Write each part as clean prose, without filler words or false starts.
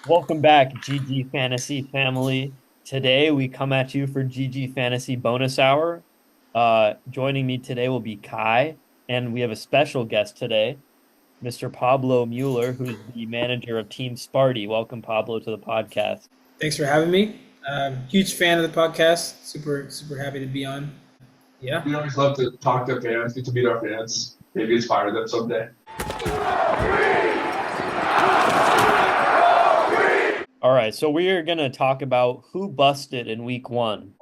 Welcome back, GG Fantasy family. Today we come at you for GG Fantasy bonus hour. Joining me today will be Kai, and we have a special guest today, Mr. Pablo Mueller, who's the manager of Team Sparty. Welcome, Pablo, to the podcast. Thanks for having me. Huge fan of the podcast. Super happy to be on. Yeah. We always love to talk to fans, get to meet our fans, maybe inspire them someday. All right, so we are going to talk about who busted in week one.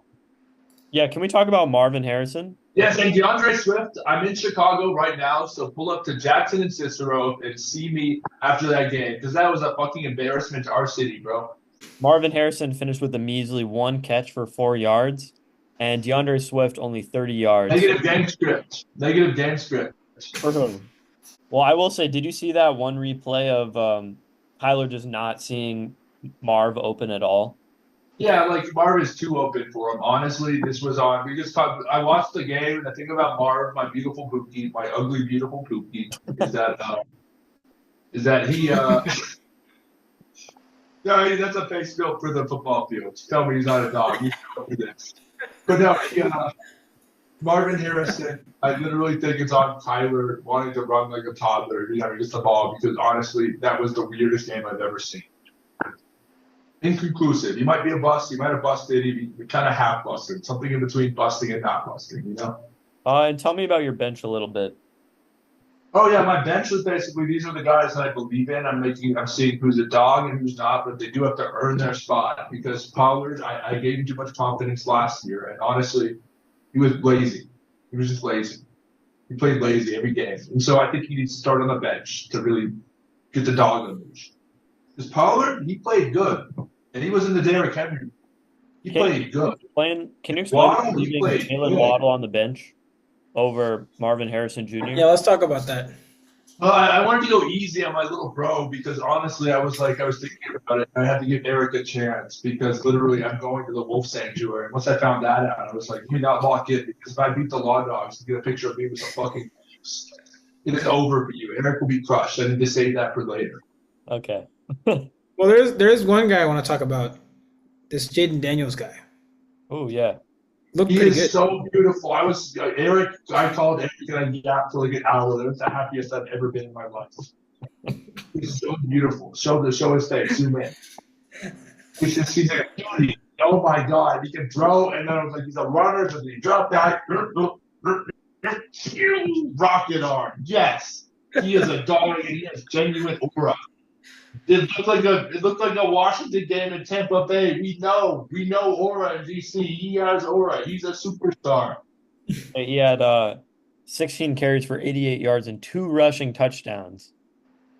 Yeah, can we talk about Marvin Harrison? Yes, and DeAndre Swift, I'm in Chicago right now, so pull up to Jackson and Cicero and see me after that game, because that was a fucking embarrassment to our city, bro. Marvin Harrison finished with a measly 1 catch for 4 yards, and DeAndre Swift only 30 yards. Negative game script. Negative game script. Well, I will say, did you see that one replay of Tyler just not seeing Marv open at all? Yeah, like Marv is too open for him. Honestly, this was on. I watched the game, and the thing about Marv, my beautiful Pookie, my ugly beautiful Pookie, is that he. No, that's a face built for the football field. Tell me he's not a dog. He's built for this. But no, Marvin Harrison, I literally think it's on Tyler wanting to run like a toddler every time he gets the ball, because honestly, that was the weirdest game I've ever seen. Inconclusive. He might be a bust. He might have busted. He kind of half busted. Something in between busting and not busting, you know? And tell me about your bench a little bit. Oh, yeah, my bench was basically, these are the guys that I believe in. I'm seeing who's a dog and who's not, but they do have to earn their spot, because Pollard, I gave him too much confidence last year, and honestly, he was lazy. He was just lazy. He played lazy every game. And so I think he needs to start on the bench to really get the dog on the leash. Because Pollard, he played good. And he was in the Derrick Henry. He played good. Can you explain leaving Jalen Waddle Waddle on the bench over Marvin Harrison Jr.? Yeah, let's talk about that. I wanted to go easy on my little bro, because honestly, I was thinking about it. I had to give Eric a chance, because literally I'm going to the Wolf Sanctuary. Once I found that out, I was like, let me not lock in, because if I beat the Law Dogs to get a picture of me with some fucking it is over for you. Eric will be crushed. I need to save that for later. Okay. Well, there is one guy I want to talk about. This Jayden Daniels guy. Oh, yeah. Looked He pretty is good. so beautiful. I called Eric and I yapped for like an hour. That was the happiest I've ever been in my life. He's so beautiful. Show his face. Zoom in. He's like a beauty. Oh my God. He can throw, and then I was like, he's a runner. So he dropped back. Rocket arm. Yes. He is a dog, and he has genuine aura. It looked like a Washington game in Tampa Bay. We know aura in DC. He has aura. He's a superstar. He had 16 carries for 88 yards and 2 rushing touchdowns.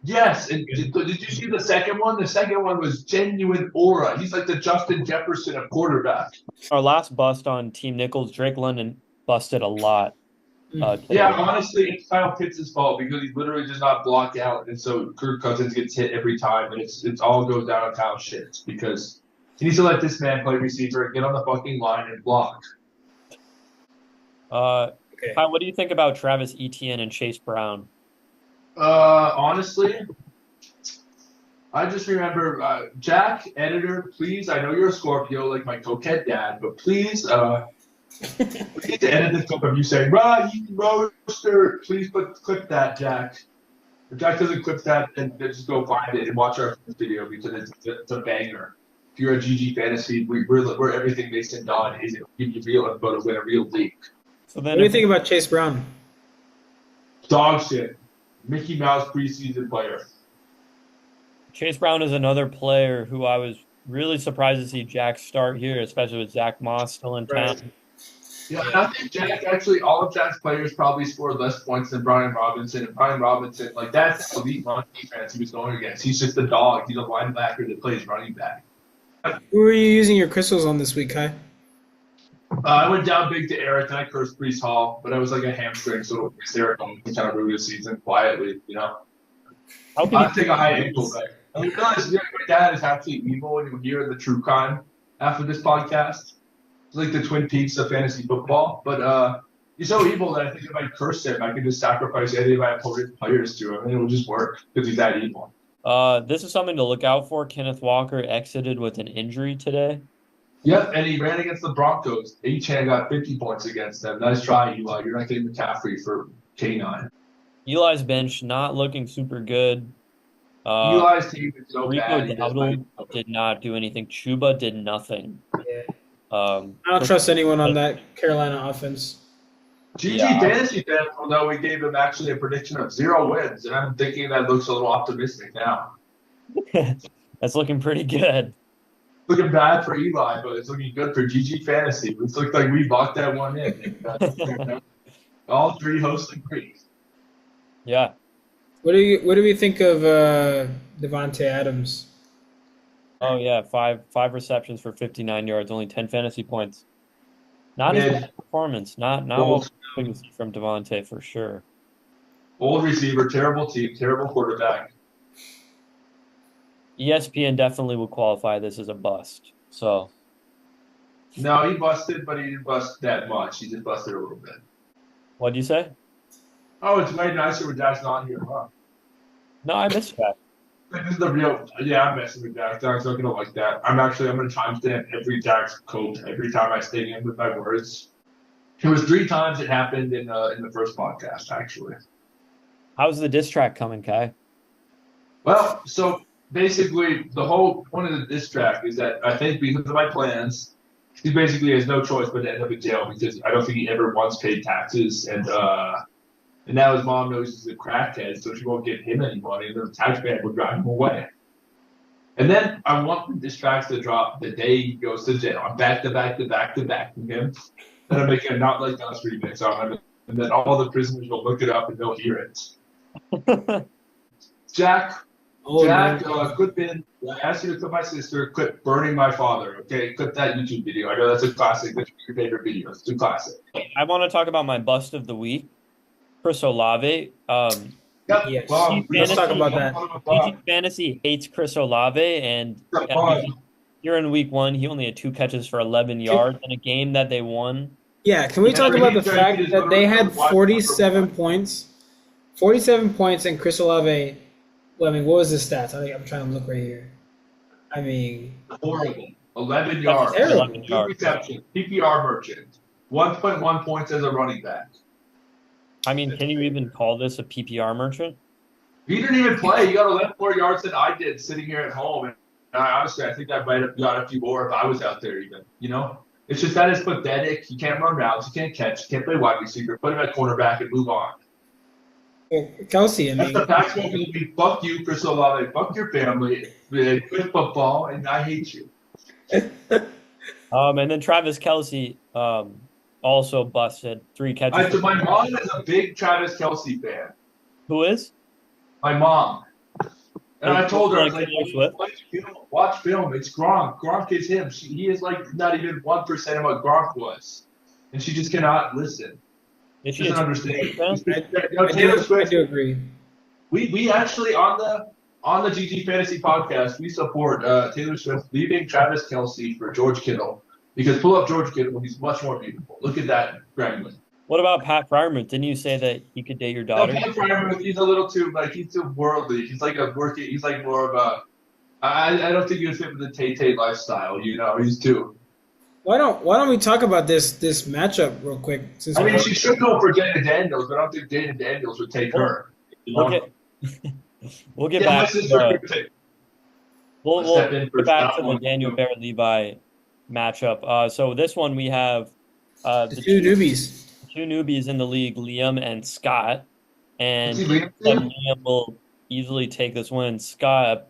Yes, and did you see the second one? The second one was genuine aura. He's like the Justin Jefferson of quarterback. Our last bust on Team Nichols, Drake London busted a lot. Yeah, honestly, it's Kyle Pitts' fault, because he literally does not block out, and so Kirk Cousins gets hit every time, and it's all goes down on Kyle shit, because he needs to let this man play receiver and get on the fucking line and block. Okay. Kyle, what do you think about Travis Etienne and Chase Brown? Honestly, I just remember, Jack, editor, please, I know you're a Scorpio like my coquette dad, but please, we need to edit this clip of you saying, "Right, roaster." Please clip that, Jack. If Jack doesn't clip that, then just go find it and watch our video, because it's a banger. If you're a GG Fantasy, we're everything Mason Don is. It'll give you real info to win a real league. So then, What do you think about Chase Brown? Dog shit. Mickey Mouse preseason player. Chase Brown is another player who I was really surprised to see Jack start here, especially with Zach Moss still in town. Right. Yeah, and I think Jack, actually, all of Jack's players probably scored less points than Brian Robinson. And Brian Robinson, like, that's elite run defense he was going against. He's just a dog. He's a linebacker that plays running back. Who are you using your crystals on this week, Kai? I went down big to Eric, and I cursed Brees Hall, but I was like a hamstring, so Eric kind of ruined the season quietly, you know? I take a high ankle there. And you realize my dad is actually evil when you hear the true crime after this podcast. It's like the Twin Peaks of fantasy football. But he's so evil that I think if I curse him, I can just sacrifice any of my opponent's players to him, and it will just work because he's that evil. This is something to look out for. Kenneth Walker exited with an injury today. Yep, and he ran against the Broncos. Achane got 50 points against them. Nice try, Eli. You're not getting McCaffrey for K9. Eli's bench not looking super good. Eli's team is so Rico bad. Dowdle did not do anything. Chuba did nothing. Yeah. I Um, don't trust anyone on that Carolina offense. GG Yeah. Fantasy fans will know we gave him actually a prediction of 0 wins, and I'm thinking that looks a little optimistic now. That's looking pretty good. Looking bad for Eli, but it's looking good for GG Fantasy. It looks like we locked that one in. All three hosts agree. Yeah. What do we think of Devontae Adams? Oh yeah, five receptions for 59 yards, only 10 fantasy points. Not his best performance. Not what we're hoping to see from Devontae for sure. Old receiver, terrible team, terrible quarterback. ESPN definitely would qualify this as a bust. So No, he busted, but he didn't bust that much. He just busted a little bit. what'd you say? Oh, it's way nicer with Dak's not here, huh? No, I missed that. This is the real. Yeah, I'm messing with Dak. Dak's not gonna like that. I'm gonna timestamp every Dak's quote every time I stay in with my words. It was 3 times it happened in the first podcast, actually. How's the diss track coming, Kai? Well, so basically, the whole point of the diss track is that I think because of my plans, he basically has no choice but to end up in jail because I don't think he ever once paid taxes, and now his mom knows he's a crackhead, so she won't give him any money, and the taxman will drive him away. And then I want the diss tracks to drop the day he goes to jail. I'm back to back from him, and I'm making a Not Like Us remix on him, and then all the prisoners will look it up and they'll hear it. Jack, good bin. I asked you to clip my sister, clip burning my father. Okay, clip that YouTube video. I know that's a classic. That's your favorite video. It's too classic. I want to talk about my bust of the week, Chris Olave. Yep. Yes. Well, Let's talk about that. GG Fantasy hates Chris Olave, and here in week 1, he only had 2 catches for 11 yards in a game that they won. Yeah, can we talk about the fact that they had 47 points? 47 points, and Chris Olave. Well, I mean, what was his stats? I'm trying to look right here. I mean, horrible. 11 yards. Terrible. 11 2 yards. receptions. PPR merchant. 1.1 points as a running back. I mean, can you even call this a PPR merchant? He didn't even play. He got 11 more yards than I did sitting here at home. And honestly, I think I might have got a few more if I was out there even. You know? It's just that is pathetic. He can't run routes. He can't catch. He can't play wide receiver. Put him at cornerback and move on. Kelsey, I That's mean, the Pac-12 going to be, fuck you, Chris Olave. Fuck your family. Quit football, and I hate you. And then Travis Kelce also busted 3 catches. So my mom is a big Travis Kelce fan. Who is? My mom. And I told her, I was like, Taylor Swift? watch film. It's Gronk. Gronk is him. He is like not even 1% of what Gronk was. And she just cannot listen. Is She she a doesn't Taylor understand. Swift fan? I do agree. We actually on the GG Fantasy podcast, we support Taylor Swift leaving Travis Kelce for George Kittle. Because pull up George Kittle, he's much more beautiful. Look at that Gremlin. What about Pat Fryermuth? Didn't you say that he could date your daughter? Pat Fryermuth, he's a little too he's too worldly. He's like he's like more of a I don't think he would fit with the Tay lifestyle, you know. He's too. Why don't we talk about this matchup real quick? I mean, she should go for Jayden Daniels, but I don't think Jayden Daniels would take her. We'll get My back sister to could take. we'll step in get for back that to the one. Daniel Bear-Levi matchup. So this one we have The two newbies. 2 newbies in the league, Liam and Scott, and Is he Liam? Liam will easily take this win. Scott,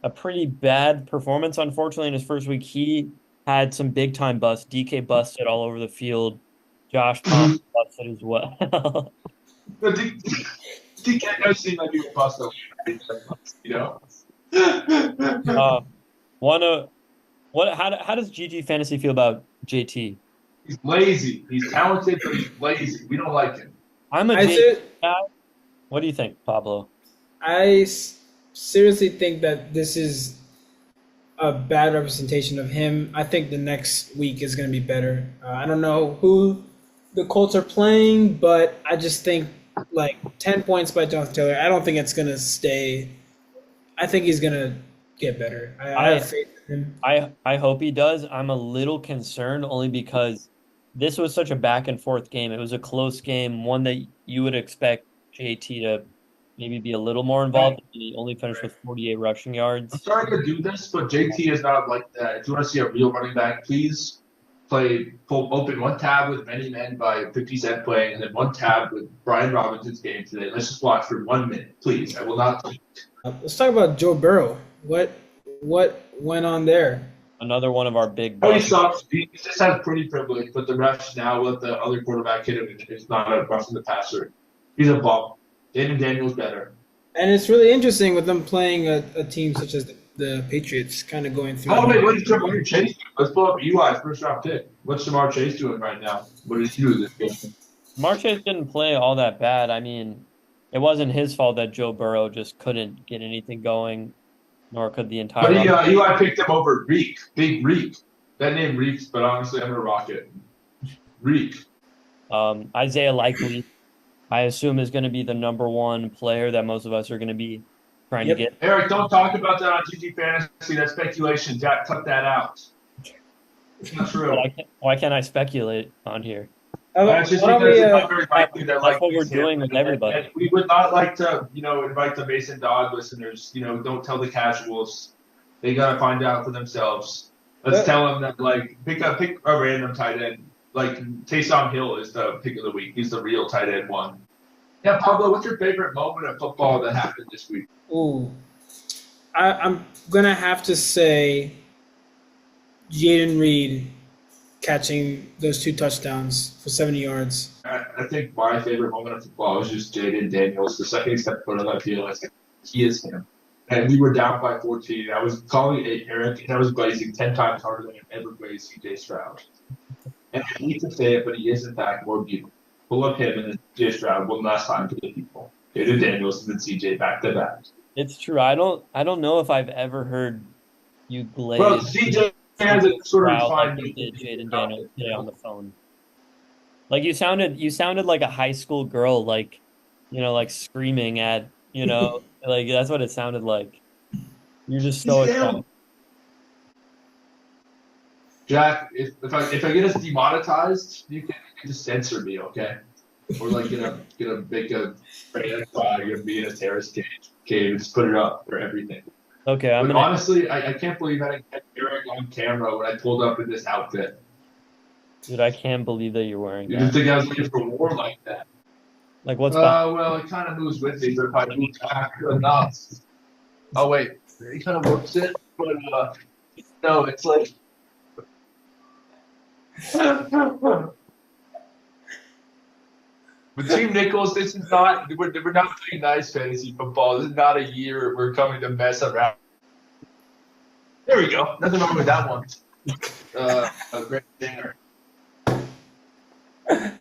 a pretty bad performance, unfortunately, in his first week. He had some big time busts. DK busted all over the field. Josh Thompson busted as well. DK does seem like he would bust a you know. How does GG Fantasy feel about JT? He's lazy. He's talented, but he's lazy. We don't like him. I'm a JT guy. What do you think, Pablo? I seriously think that this is a bad representation of him. I think the next week is going to be better. I don't know who the Colts are playing, but I just think like 10 points by Jonathan Taylor. I don't think it's going to stay I think he's gonna get better. I have I faith in him. I hope he does. I'm a little concerned only because this was such a back and forth game. It was a close game, one that you would expect JT to maybe be a little more Right. involved. He only finished with 48 rushing I'm yards. sorry to do this, but JT is not like that. If you want to see a real running back, please open one tab with Many Men by 50 Cent playing, and then one tab with Brian Robinson's game today. Let's just watch for 1 minute, please. I will not. Let's talk about Joe Burrow. What went on there? Another one of our big Oh, he busts. sucks. He just has pretty privilege, but the refs now let the other quarterback hit him. It's not a roughing the passer. He's a bum. Jayden Daniels better. And it's really interesting with them playing a team such as the Patriots, kind of going through. Oh, wait, what is Jamar Chase doing? Let's pull up Eli's first round pick. What's Jamar Chase doing right now? What did he do this game? Marchese didn't play all that bad. I mean, it wasn't his fault that Joe Burrow just couldn't get anything going, nor could the entire. But Eli picked him over Reek. Big Reek. That name reeks, but honestly, I'm going to rock it. Reek. Isaiah Likely, I assume, is going to be the number one player that most of us are going to be trying to get. Eric, don't talk about that on GG Fantasy. That's speculation. Jack, cut that out. It's not true. Why can't I speculate on here? That's just because it's not very likely that That's what we're doing with everybody. And we would not like to, invite the Mason Dog listeners. Don't tell the casuals. They got to find out for themselves. Let's tell them that, pick a random tight end. Taysom Hill is the pick of the week. He's the real tight end one. Yeah, Pablo, what's your favorite moment of football that happened this week? Ooh, I'm gonna have to say Jayden Reed catching those 2 touchdowns for 70 yards. I think my favorite moment of football was just Jayden Daniels. The second he stepped foot on that field, I said, he is him. And we were down by 14. I was calling it Eric, and I was glazing 10 times harder than I ever glazed CJ Stroud. And I hate to say it, but he is, in fact, more beautiful. Pull up him and then CJ Stroud one last time to the people. Jayden Daniels and then CJ back to back. It's true. I don't know if I've ever heard you glaze. Well, CJ has a sort of like refined you did Jayden Daniels today on the phone. Like you sounded like a high school girl, like screaming at, like that's what it sounded like. You're just so excited. Jack, if I get us demonetized, you can just censor me, okay? Or get a make a flag of me in a terrorist cave and just put it up for everything. Okay, honestly, I can't believe I didn't get Eric on camera when I pulled up in this outfit. Dude, I can't believe that you're wearing You that. didn't think I was looking for war like that? Like what's well, it kind of moves with me, but if I move back enough. Oh wait, it kind of works it, but no, it's like. With Team Nichols, this is not. We're not playing nice fantasy football. This is not a year we're coming to mess around. There we go. Nothing wrong with that one. A great singer.